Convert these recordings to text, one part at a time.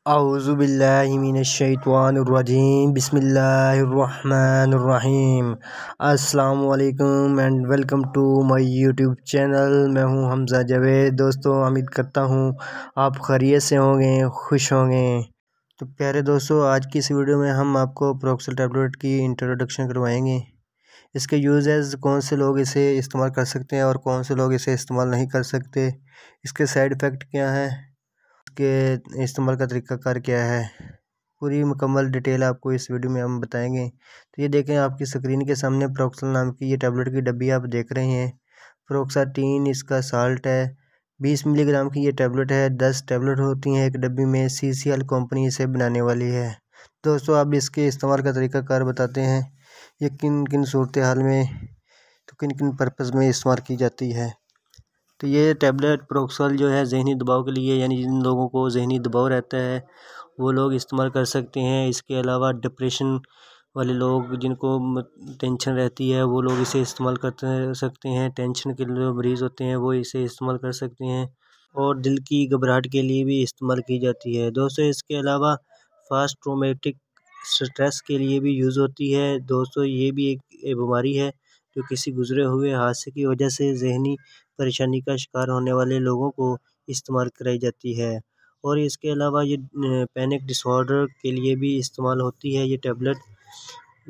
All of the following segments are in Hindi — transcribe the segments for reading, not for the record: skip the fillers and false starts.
औज़ु बिल्लाहि मिनश्शैतानिर्रजीम बिस्मिल्लाहिर्रहमानिर्रहीम। अस्सलामु अलैकुम and welcome to my YouTube channel. मैं हूं हमज़ा जावेद। दोस्तों, उम्मीद करता हूं आप खैरियत से होंगे, खुश होंगे। तो प्यारे दोस्तों, आज की इस वीडियो में हम आपको प्रोक्सल टैबलेट की इंट्रोडक्शन करवाएंगे। इसके यूजेस, कौन से लोग इसे इस्तेमाल कर सकते हैं और कौन से लोग इसे इस्तेमाल नहीं कर सकते, इसके साइड इफ़ेक्ट क्या हैं, के इस्तेमाल का तरीक़ाकार क्या है, पूरी मुकम्मल डिटेल आपको इस वीडियो में हम बताएंगे। तो ये देखें, आपकी स्क्रीन के सामने प्रोक्सल नाम की ये टैबलेट की डब्बी आप देख रहे हैं। फ्रोक्साटीन इसका साल्ट है। 20 मिलीग्राम की ये टैबलेट है। 10 टैबलेट होती हैं एक डब्बी में। CCL कंपनी इसे बनाने वाली है। दोस्तों, अब इसके इस्तेमाल का तरीक़ाकार बताते हैं। ये किन किन सूरत हाल में, तो किन किन पर्पज़ में इस्तेमाल की जाती है। तो ये टैबलेट प्रोक्सल जो है जहनी दबाव के लिए, यानी जिन लोगों को जहनी दबाव रहता है वो लोग इस्तेमाल कर सकते हैं। इसके अलावा डिप्रेशन वाले लोग, जिनको टेंशन रहती है, वो लोग इसे इस्तेमाल कर सकते हैं। टेंशन के जो मरीज़ होते हैं वो इसे इस्तेमाल कर सकते हैं। और दिल की घबराहट के लिए भी इस्तेमाल की जाती है। दोस्तों, इसके अलावा फास्ट ट्रोमेटिक स्ट्रेस के लिए भी यूज़ होती है। दोस्तों, ये भी एक बीमारी है जो किसी गुजरे हुए हादसे की वजह से जहनी परेशानी का शिकार होने वाले लोगों को इस्तेमाल कराई जाती है। और इसके अलावा ये पैनिक डिसऑर्डर के लिए भी इस्तेमाल होती है ये टैबलेट।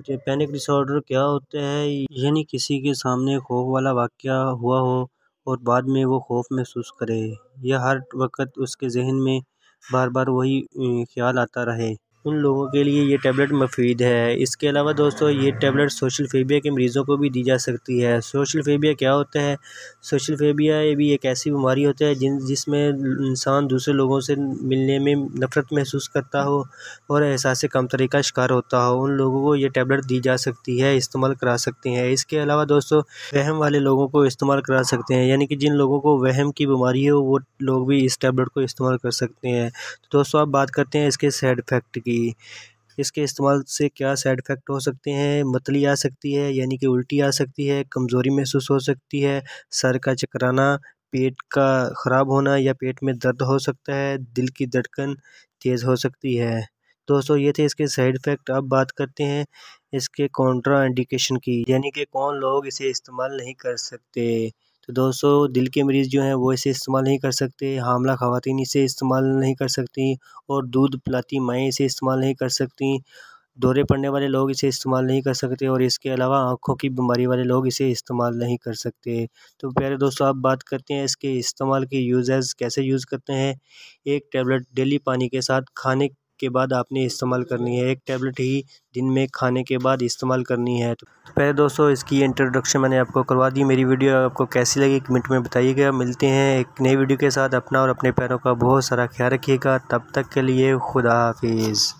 पैनिक डिसऑर्डर क्या होता है, यानी किसी के सामने खौफ वाला वाक़या हुआ हो और बाद में वो खौफ महसूस करे, या हर वक्त उसके जहन में बार बार वही ख्याल आता रहे, उन लोगों के लिए ये टैबलेट मुफीद है। इसके अलावा दोस्तों, ये टैबलेट सोशल फेबिया के मरीज़ों को भी दी जा सकती है। सोशल फेबिया क्या होता है? सोशल फेबिया ये भी एक ऐसी बीमारी होता है जिसमें इंसान दूसरे लोगों से मिलने में नफ़रत महसूस करता हो और एहसास कमतरी का शिकार होता हो। उन लोगों को ये टैबलेट दी जा सकती है, इस्तेमाल करा सकते हैं। इसके अलावा दोस्तों, वहम वाले लोगों को इस्तेमाल करा सकते हैं, यानी कि जिन लोगों को वहम की बीमारी हो वो लोग भी इस टैबलेट को इस्तेमाल कर सकते हैं। तो दोस्तों, अब बात करते हैं इसके साइड इफ़ेक्ट की। इसके इस्तेमाल से क्या साइड इफ़ेक्ट हो सकते हैं? मतली आ सकती है, यानी कि उल्टी आ सकती है, कमज़ोरी महसूस हो सकती है, सर का चकराना, पेट का ख़राब होना या पेट में दर्द हो सकता है, दिल की धड़कन तेज़ हो सकती है। दोस्तों, ये थे इसके साइड इफ़ेक्ट। अब बात करते हैं इसके कॉन्ट्रा इंडिकेशन की, यानी कि कौन लोग इसे इस्तेमाल नहीं कर सकते। तो दोस्तों, दिल के मरीज़ जो हैं वो इसे इस्तेमाल नहीं कर सकते, हामला ख़वातीन इसे इस्तेमाल नहीं कर सकती, और दूध पिलाती माएँ इसे इस्तेमाल नहीं कर सकती, दौरे पड़ने वाले लोग इसे इस्तेमाल नहीं कर सकते, और इसके अलावा आँखों की बीमारी वाले लोग इसे इस्तेमाल नहीं कर सकते। तो प्यारे दोस्तों, अब बात करते हैं इसके इस्तेमाल के यूजेस, कैसे यूज़ करते हैं। एक टैबलेट डेली पानी के साथ खाने के बाद आपने इस्तेमाल करनी है। एक टैबलेट ही दिन में खाने के बाद इस्तेमाल करनी है। तो प्यारे दोस्तों, इसकी इंट्रोडक्शन मैंने आपको करवा दी। मेरी वीडियो आपको कैसी लगी कमेंट में बताइएगा। मिलते हैं एक नई वीडियो के साथ। अपना और अपने प्यारों का बहुत सारा ख्याल रखिएगा। तब तक के लिए खुदा हाफिज़।